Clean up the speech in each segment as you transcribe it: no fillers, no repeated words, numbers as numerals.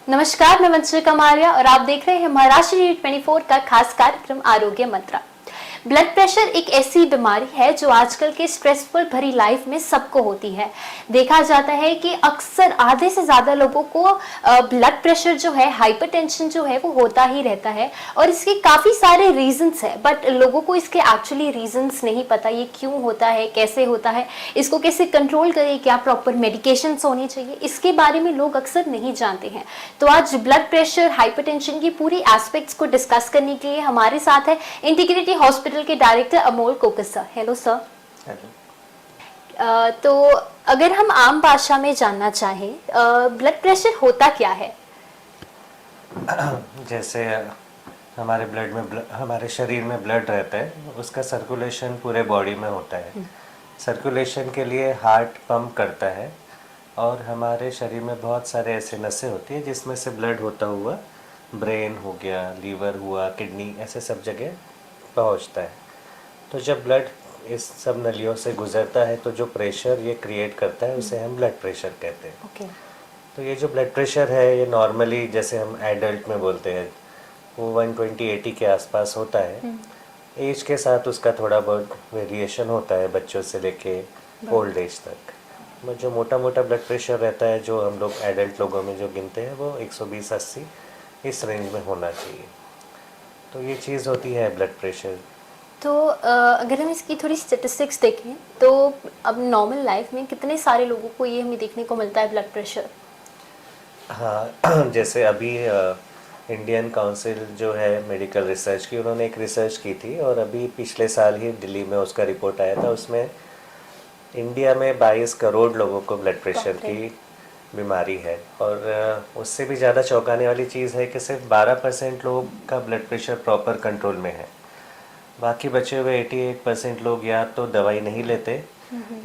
नमस्कार, मैं मंत्रिका मारिया और आप देख रहे हैं महाराष्ट्र न्यूज 24 का खास कार्यक्रम आरोग्य मंत्रा। ब्लड प्रेशर एक ऐसी बीमारी है जो आजकल के स्ट्रेसफुल भरी लाइफ में सबको होती है। देखा जाता है कि अक्सर आधे से ज्यादा लोगों को ब्लड प्रेशर जो है, हाइपरटेंशन जो है वो होता ही रहता है और इसके काफी सारे रीजंस है, बट लोगों को इसके एक्चुअली रीजंस नहीं पता, ये क्यों होता है, कैसे होता है, इसको कैसे कंट्रोल करें, क्या प्रॉपर मेडिकेशंस होनी चाहिए, इसके बारे में लोग अक्सर नहीं जानते हैं। तो आज ब्लड प्रेशर, हाइपरटेंशन की पूरी एस्पेक्ट्स को डिस्कस करने के लिए हमारे साथ है इंटीग्रिटी हॉस्पिटल के director Amol कोकस sir. Hello sir. Hello. तो अगर हम आम भाषा में जानना चाहें, ब्लड प्रेशर होता क्या है? जैसे हमारे ब्लड में हमारे शरीर में ब्लड रहता है, उसका सर्कुलेशन पूरे बॉडी में होता है। सर्कुलेशन के लिए हार्ट पंप करता है और हमारे शरीर में बहुत सारे ऐसे नसें होती हैं जिसमें से ब्लड होता हुआ ब्रेन हो गया, लीवर हुआ, किडनी, ऐसे सब जगह पहुंचता है। तो जब ब्लड इस सब नलियों से गुजरता है तो जो प्रेशर ये क्रिएट करता है उसे हम ब्लड प्रेशर कहते हैं। okay. तो ये जो ब्लड प्रेशर है ये नॉर्मली, जैसे हम एडल्ट में बोलते हैं, वो 120-80 के आसपास होता है। एज के साथ उसका थोड़ा बहुत वेरिएशन होता है, बच्चों से लेके ओल्ड एज तक। जो मोटा मोटा ब्लड प्रेशर रहता है जो हम लोग एडल्ट लोगों में जो गिनते हैं वो 120-80 इस रेंज में होना चाहिए। तो ये चीज़ होती है ब्लड प्रेशर। तो अगर हम इसकी थोड़ी स्टेटिस्टिक्स देखें तो अब नॉर्मल लाइफ में कितने सारे लोगों को ये हमें देखने को मिलता है ब्लड प्रेशर? हाँ, जैसे अभी इंडियन काउंसिल जो है मेडिकल रिसर्च की, उन्होंने एक रिसर्च की थी और अभी पिछले साल ही दिल्ली में उसका रिपोर्ट आया था। उसमें इंडिया में 22 करोड़ लोगों को ब्लड प्रेशर की बीमारी है और उससे भी ज़्यादा चौंकाने वाली चीज़ है कि सिर्फ 12% लोग का ब्लड प्रेशर प्रॉपर कंट्रोल में है। बाकी बचे हुए 88% लोग या तो दवाई नहीं लेते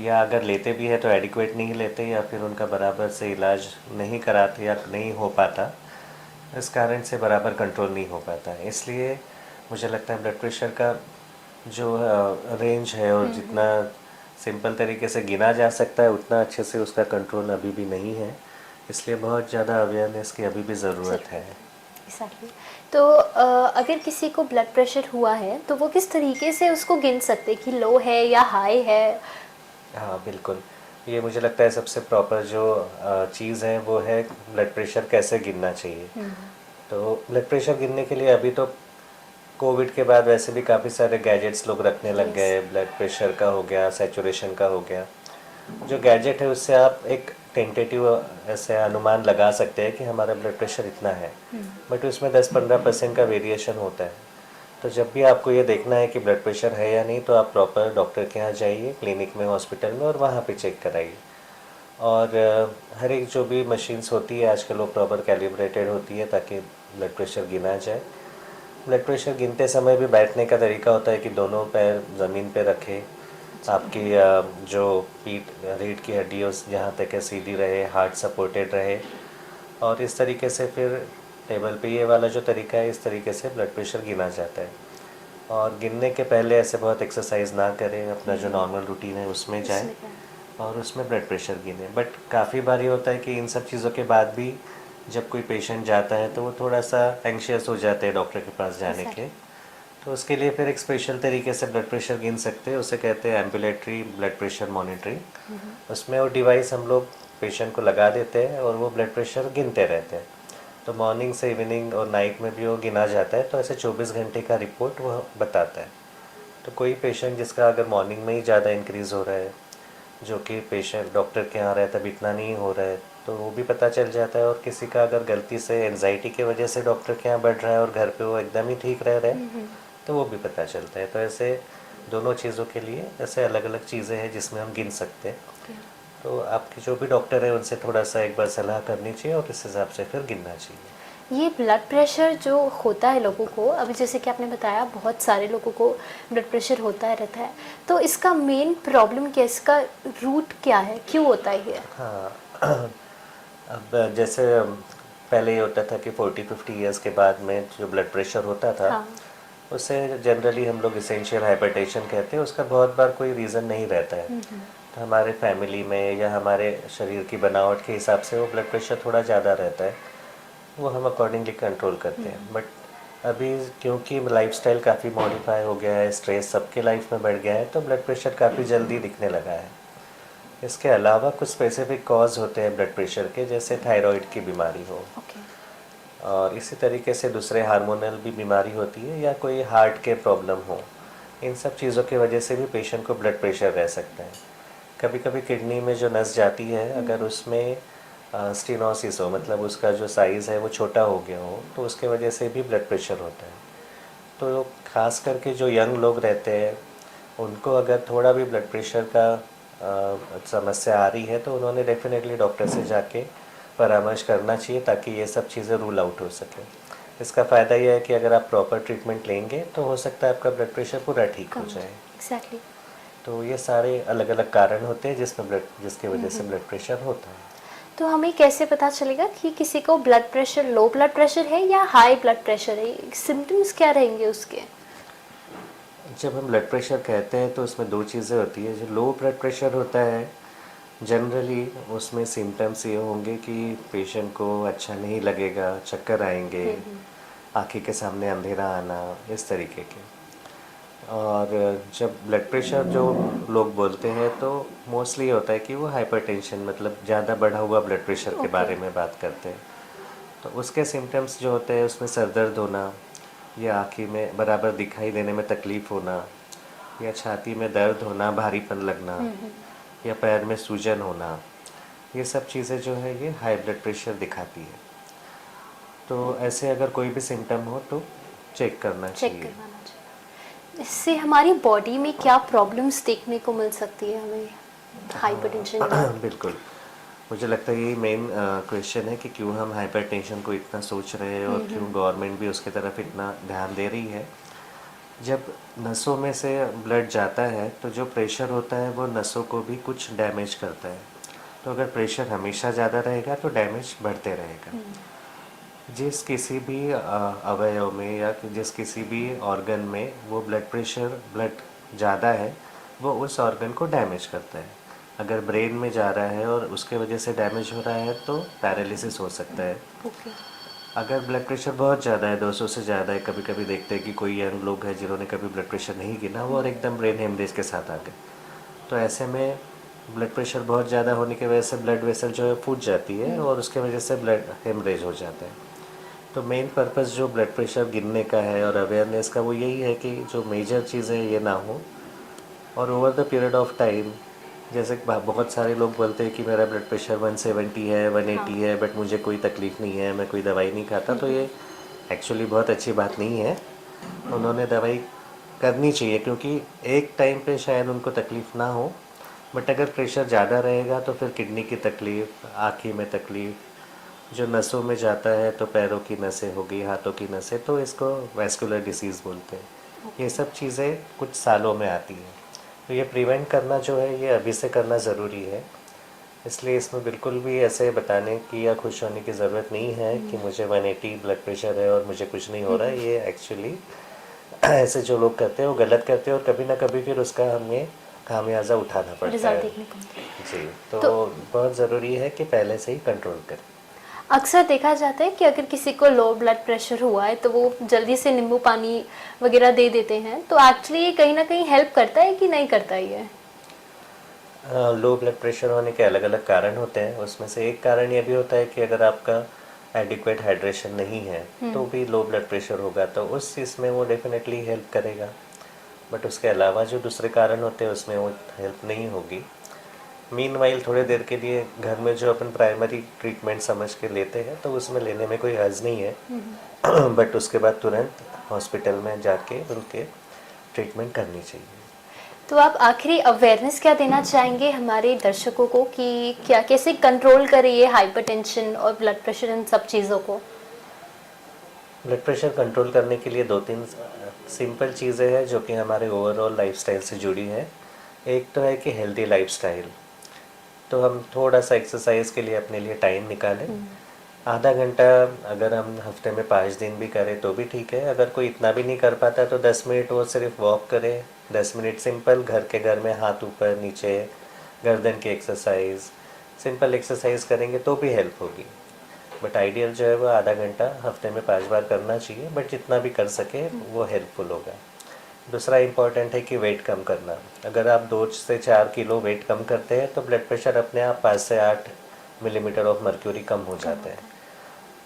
या अगर लेते भी है तो एडिक्वेट नहीं लेते या फिर उनका बराबर से इलाज नहीं कराते या नहीं हो पाता, इस कारण से बराबर कंट्रोल नहीं हो पाता है। इसलिए मुझे लगता है ब्लड प्रेशर का जो रेंज है और जितना सिंपल तरीके से गिना जा सकता है उतना अच्छे से उसका कंट्रोल अभी भी नहीं है। इसलिए बहुत ज़्यादा अवेयरनेस की अभी भी ज़रूरत है। तो अगर किसी को ब्लड प्रेशर हुआ है तो वो किस तरीके से उसको गिन सकते कि लो है या हाई है? हाँ बिल्कुल, ये मुझे लगता है सबसे प्रॉपर जो चीज़ है वो है ब्लड प्रेशर कैसे गिनना चाहिए। तो ब्लड प्रेशर गिनने के लिए अभी तो कोविड के बाद वैसे भी काफ़ी सारे गैजेट्स लोग रखने लग गए। ब्लड प्रेशर का हो गया, सैचुरेशन का हो गया। जो गैजेट है उससे आप एक टेंटेटिव ऐसे अनुमान लगा सकते हैं कि हमारा ब्लड प्रेशर इतना है, बट उसमें 10-15% का वेरिएशन होता है। तो जब भी आपको ये देखना है कि ब्लड प्रेशर है या नहीं तो आप प्रॉपर डॉक्टर के यहाँ जाइए, क्लिनिक में, हॉस्पिटल में, और वहाँ पे चेक कराइए। और हर एक जो भी मशीन्स होती है आजकल वो प्रॉपर कैलिब्रेटेड होती है ताकि ब्लड प्रेशर गिना जाए। ब्लड प्रेशर गिनते समय भी बैठने का तरीका होता है कि दोनों पैर ज़मीन पे रखें, आपकी जो पीठ, रीढ़ की हड्डी जहाँ तक है सीधी रहे, हार्ट सपोर्टेड रहे, और इस तरीके से फिर टेबल पे ये वाला जो तरीका है इस तरीके से ब्लड प्रेशर गिना जाता है। और गिनने के पहले ऐसे बहुत एक्सरसाइज ना करें, अपना जो नॉर्मल रूटीन है उसमें जाएं और उसमें ब्लड प्रेशर गिने। बट काफ़ी बार ये होता है कि इन सब चीज़ों के बाद भी जब कोई पेशेंट जाता है तो वो थोड़ा सा एंशियस हो जाते हैं डॉक्टर के पास जाने के। तो उसके लिए फिर एक स्पेशल तरीके से ब्लड प्रेशर गिन सकते हैं, उसे कहते हैं एम्बुलेटरी ब्लड प्रेशर मॉनिटरिंग। उसमें वो डिवाइस हम लोग पेशेंट को लगा देते हैं और वो ब्लड प्रेशर गिनते रहते हैं। तो मॉर्निंग से इवनिंग और नाइट में भी वो गिना जाता है, तो ऐसे 24 घंटे का रिपोर्ट वो बताता है। तो कोई पेशेंट जिसका अगर मॉर्निंग में ही ज़्यादा इंक्रीज़ हो रहा है, जो कि पेशेंट डॉक्टर के यहाँ रहता है, इतना नहीं हो रहा है, तो वो भी पता चल जाता है। और किसी का अगर गलती से एंजाइटी की वजह से डॉक्टर के यहाँ बढ़ रहा है और घर पे वो एकदम ही ठीक रह रहे हैं तो वो भी पता चलता है। तो ऐसे दोनों चीज़ों के लिए ऐसे अलग अलग चीज़ें हैं जिसमें हम गिन सकते हैं। तो आपके जो भी डॉक्टर है उनसे थोड़ा सा एक बार सलाह करनी चाहिए और इस हिसाब से फिर गिनना चाहिए। ये ब्लड प्रेशर जो होता है लोगों को, अभी जैसे कि आपने बताया बहुत सारे लोगों को ब्लड प्रेशर होता रहता है, तो इसका मेन प्रॉब्लम क्या, इसका रूट क्या है, क्यों होता है ये? हाँ, अब जैसे पहले ये होता था कि 40-50 ईयर्स के बाद में जो ब्लड प्रेशर होता था, हाँ। उसे जनरली हम लोग इसेंशियल हाइपरटेंशन कहते हैं। उसका बहुत बार कोई रीज़न नहीं रहता है। तो हमारे फैमिली में या हमारे शरीर की बनावट के हिसाब से वो ब्लड प्रेशर थोड़ा ज़्यादा रहता है। वो हम अकॉर्डिंगली कंट्रोल करते हैं। बट अभी क्योंकि लाइफस्टाइल काफ़ी मॉडिफाई हो गया है, स्ट्रेस सबके लाइफ में बढ़ गया है, तो ब्लड प्रेशर काफ़ी जल्दी दिखने लगा है। इसके अलावा कुछ स्पेसिफिक कॉज होते हैं ब्लड प्रेशर के, जैसे थायराइड की बीमारी हो, ओके। और इसी तरीके से दूसरे हार्मोनल भी बीमारी होती है, या कोई हार्ट के प्रॉब्लम हो। इन सब चीज़ों की वजह से भी पेशेंट को ब्लड प्रेशर रह सकता है। कभी कभी किडनी में जो नस जाती है, अगर उसमें स्टीनोसिस हो, मतलब उसका जो साइज़ है वो छोटा हो गया हो, तो उसके वजह से भी ब्लड प्रेशर होता है। तो खास करके जो यंग लोग रहते हैं, उनको अगर थोड़ा भी ब्लड प्रेशर का समस्या आ रही है, तो उन्होंने डेफिनेटली डॉक्टर से जाके परामर्श करना चाहिए, ताकि ये सब चीज़ें रूल आउट हो सके। इसका फ़ायदा यह है कि अगर आप प्रॉपर ट्रीटमेंट लेंगे, तो हो सकता है आपका ब्लड प्रेशर पूरा ठीक हो जाए। एग्जैक्टली। तो ये सारे अलग अलग कारण होते हैं जिसकी वजह से ब्लड प्रेशर होता है। तो हमें कैसे पता चलेगा कि किसी को blood pressure, low blood pressure है या हाई ब्लड प्रेशर है? सिम्टम्स क्या रहेंगे उसके? जब हम ब्लड प्रेशर कहते हैं, तो उसमें दो चीज़ें होती है। जो लो ब्लड प्रेशर होता है, जनरली उसमें सिम्टम्स ये होंगे कि पेशेंट को अच्छा नहीं लगेगा, चक्कर आएंगे, आँखें के सामने अंधेरा आना, इस तरीके के। और जब ब्लड प्रेशर जो लोग बोलते हैं, तो मोस्टली होता है कि वो हाइपरटेंशन, मतलब ज़्यादा बढ़ा हुआ ब्लड प्रेशर के बारे में बात करते हैं। तो उसके सिम्टम्स जो होते हैं, उसमें सर दर्द होना, या आँखी में बराबर दिखाई देने में तकलीफ़ होना, या छाती में दर्द होना, भारीपन लगना, या पैर में सूजन होना, ये सब चीज़ें जो है ये हाई ब्लड प्रेशर दिखाती है। तो ऐसे अगर कोई भी सिम्टम हो, तो चेक करना चेक चाहिए। करवाना चाहिए। इससे हमारी बॉडी में क्या प्रॉब्लम्स देखने को मिल सकती है हमें हाइपरटेंशन के बाद? बिल्कुल, मुझे लगता है यही मेन क्वेश्चन है कि क्यों हम हाइपरटेंशन को इतना सोच रहे हैं, और क्यों गवर्नमेंट भी उसकी तरफ इतना ध्यान दे रही है। जब नसों में से ब्लड जाता है, तो जो प्रेशर होता है वो नसों को भी कुछ डैमेज करता है। तो अगर प्रेशर हमेशा ज़्यादा रहेगा, तो डैमेज बढ़ते रहेगा। जिस किसी भी अवयव में या जिस किसी भी ऑर्गन में वो ब्लड ज़्यादा है, वो उस ऑर्गन को डैमेज करता है। अगर ब्रेन में जा रहा है और उसके वजह से डैमेज हो रहा है, तो पैरालिसिस हो सकता है। ओके। अगर ब्लड प्रेशर बहुत ज़्यादा है, 200 से ज़्यादा है, कभी कभी देखते हैं कि कोई यंग लोग हैं जिन्होंने कभी ब्लड प्रेशर नहीं गिना वो, और एकदम ब्रेन हेमरेज के साथ आ गए। तो ऐसे में ब्लड प्रेशर बहुत ज़्यादा होने की वजह से ब्लड वेसल जो है फूट जाती है, और उसके वजह से ब्लड हेमरेज हो जाता है। तो मेन पर्पस जो ब्लड प्रेशर गिनने का है और अवेयरनेस का, वो यही है कि जो मेजर चीज़ें ये ना हो, और over the period of time, जैसे बहुत सारे लोग बोलते हैं कि मेरा ब्लड प्रेशर 170 है, 180 है, बट मुझे कोई तकलीफ़ नहीं है, मैं कोई दवाई नहीं खाता। तो ये एक्चुअली बहुत अच्छी बात नहीं है। उन्होंने दवाई करनी चाहिए, क्योंकि एक टाइम पे शायद उनको तकलीफ़ ना हो, बट अगर प्रेशर ज़्यादा रहेगा, तो फिर किडनी की तकलीफ़, आँखी में तकलीफ़, जो नसों में जाता है, तो पैरों की नसें हो गई, हाथों की नसें, तो इसको वैस्कुलर डिसीज़ बोलते हैं। ये सब चीज़ें कुछ सालों में आती हैं। तो ये प्रिवेंट करना जो है, ये अभी से करना ज़रूरी है। इसलिए इसमें बिल्कुल भी ऐसे बताने की या खुश होने की ज़रूरत नहीं है कि मुझे 180 ब्लड प्रेशर है और मुझे कुछ नहीं हो रहा है। ये एक्चुअली ऐसे जो लोग करते हैं वो गलत करते हैं, और कभी ना कभी फिर उसका हमें खामियाजा उठाना पड़ता रिजल्ट है। देखने को मिलता है। जी, तो बहुत ज़रूरी है कि पहले से ही कंट्रोल करें। अक्सर देखा जाता है कि अगर किसी को लो ब्लड प्रेशर हुआ है तो वो जल्दी से नींबू पानी वगैरह दे देते हैं, तो एक्चुअली ये कहीं ना कहीं हेल्प करता है कि नहीं करता ये? लो ब्लड प्रेशर होने के अलग अलग कारण होते हैं। उसमें से एक कारण ये भी होता है कि अगर आपका एडिक्वेट हाइड्रेशन नहीं है, तो भी लो ब्लड प्रेशर होगा। तो उस चीज़ में वो डेफिनेटली हेल्प करेगा। बट उसके अलावा जो दूसरे कारण होते हैं, उसमें वो हेल्प नहीं होगी। मीनवाइल थोड़ी देर के लिए घर में जो अपन प्राइमरी ट्रीटमेंट समझ के लेते हैं, तो उसमें लेने में कोई हर्ज नहीं है। बट उसके बाद तुरंत हॉस्पिटल में जाके उनके ट्रीटमेंट करनी चाहिए। तो आप आखिरी अवेयरनेस क्या देना चाहेंगे हमारे दर्शकों को कि क्या कैसे कंट्रोल करें ये हाइपरटेंशन और ब्लड प्रेशर, इन सब चीज़ों को? ब्लड प्रेशर कंट्रोल करने के लिए 2-3 सिंपल चीज़ें हैं जो कि हमारे ओवरऑल लाइफस्टाइल से जुड़ी हैं। एक तो है कि हेल्दी लाइफस्टाइल। तो हम थोड़ा सा एक्सरसाइज के लिए अपने लिए टाइम निकालें। आधा घंटा अगर हम हफ्ते में 5 दिन भी करें तो भी ठीक है। अगर कोई इतना भी नहीं कर पाता, तो 10 मिनट वो सिर्फ वॉक करें। 10 मिनट सिंपल घर में हाथ ऊपर नीचे, गर्दन की एक्सरसाइज, सिंपल एक्सरसाइज करेंगे तो भी हेल्प होगी। बट आइडियल जो है वो आधा घंटा हफ्ते में 5 बार करना चाहिए, बट जितना भी कर सके वो हेल्पफुल होगा। दूसरा इम्पॉर्टेंट है कि वेट कम करना। अगर आप 2 से 4 किलो वेट कम करते हैं तो ब्लड प्रेशर अपने आप 5 से 8 मिलीमीटर ऑफ मर्क्यूरी कम हो जाता है।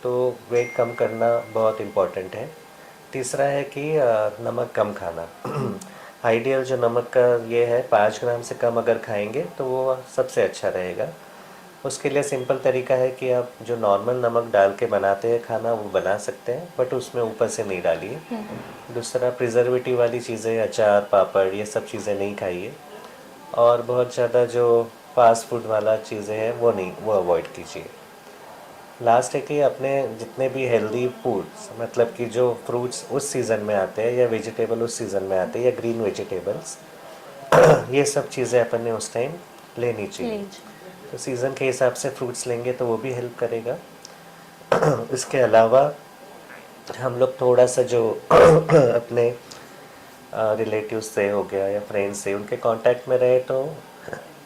तो वेट कम करना बहुत इम्पॉर्टेंट है। तीसरा है कि नमक कम खाना। आइडियल जो नमक का ये है 5 ग्राम से कम अगर खाएंगे तो वो सबसे अच्छा रहेगा। उसके लिए सिंपल तरीका है कि आप जो नॉर्मल नमक डाल के बनाते हैं खाना वो बना सकते हैं, बट उसमें ऊपर से नहीं डालिए। दूसरा, प्रिजर्वेटिव वाली चीज़ें, अचार, पापड़, ये सब चीज़ें नहीं खाइए। और बहुत ज़्यादा जो फास्ट फूड वाला चीज़ें हैं वो अवॉइड कीजिए। लास्ट है कि अपने जितने भी हेल्दी फूड्स, मतलब कि जो फ्रूट्स उस सीज़न में आते हैं या वेजिटेबल उस सीज़न में आते हैं या ग्रीन वेजिटेबल्स, ये सब चीज़ें अपन ने उस टाइम लेनी चाहिए। तो सीज़न के हिसाब से फ्रूट्स लेंगे तो वो भी हेल्प करेगा। इसके अलावा हम लोग थोड़ा सा जो अपने रिलेटिव्स से हो गया या फ्रेंड्स से उनके कांटेक्ट में रहे तो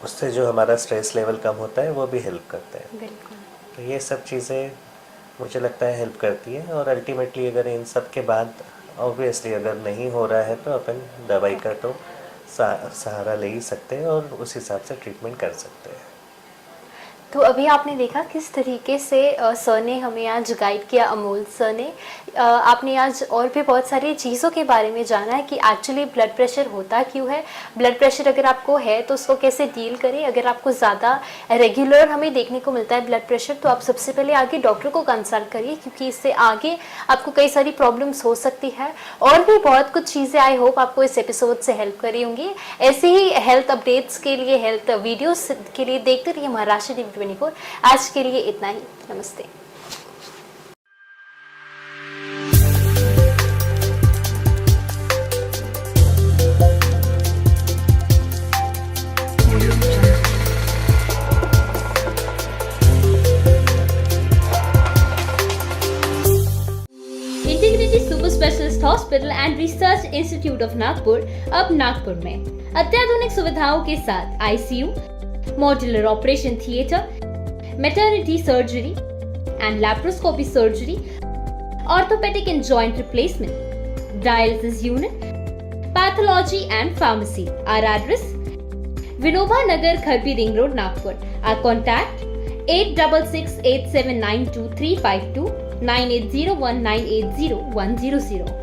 उससे जो हमारा स्ट्रेस लेवल कम होता है वो भी हेल्प करता है। बिल्कुल। तो ये सब चीज़ें मुझे लगता है हेल्प करती है। और अल्टीमेटली अगर इन सब के बाद ऑब्वियसली अगर नहीं हो रहा है तो अपन दवाई का तो सहारा ले ही सकते हैं और उस हिसाब से ट्रीटमेंट कर सकते हैं। तो अभी आपने देखा किस तरीके से सर ने हमें आज गाइड किया, अमोल सर ने। आपने आज और भी बहुत सारी चीज़ों के बारे में जाना है कि एक्चुअली ब्लड प्रेशर होता क्यों है, ब्लड प्रेशर अगर आपको है तो उसको कैसे डील करें। अगर आपको ज़्यादा रेगुलर हमें देखने को मिलता है ब्लड प्रेशर तो आप सबसे पहले आगे डॉक्टर को कंसल्ट करिए, क्योंकि इससे आगे आपको कई सारी प्रॉब्लम्स हो सकती है। और भी बहुत कुछ चीज़ें आई होप आपको इस एपिसोड से हेल्प करी होंगी। ऐसे ही हेल्थ अपडेट्स के लिए, हेल्थ वीडियोस के लिए देखते रहिए महाराष्ट्र टीवी 24। आज के लिए इतना ही। नमस्ते। Integrity super specialist hospital and research institute of Nagpur अब नागपुर में अत्याधुनिक सुविधाओं के साथ ICU, modular operation theatre, maternity surgery and laparoscopy surgery, orthopaedic and joint replacement, dialysis unit, pathology and pharmacy. Our address: Vinoba Nagar, Kharbi Ring Road, Nagpur. Our contact: 8668792352, 9801980100.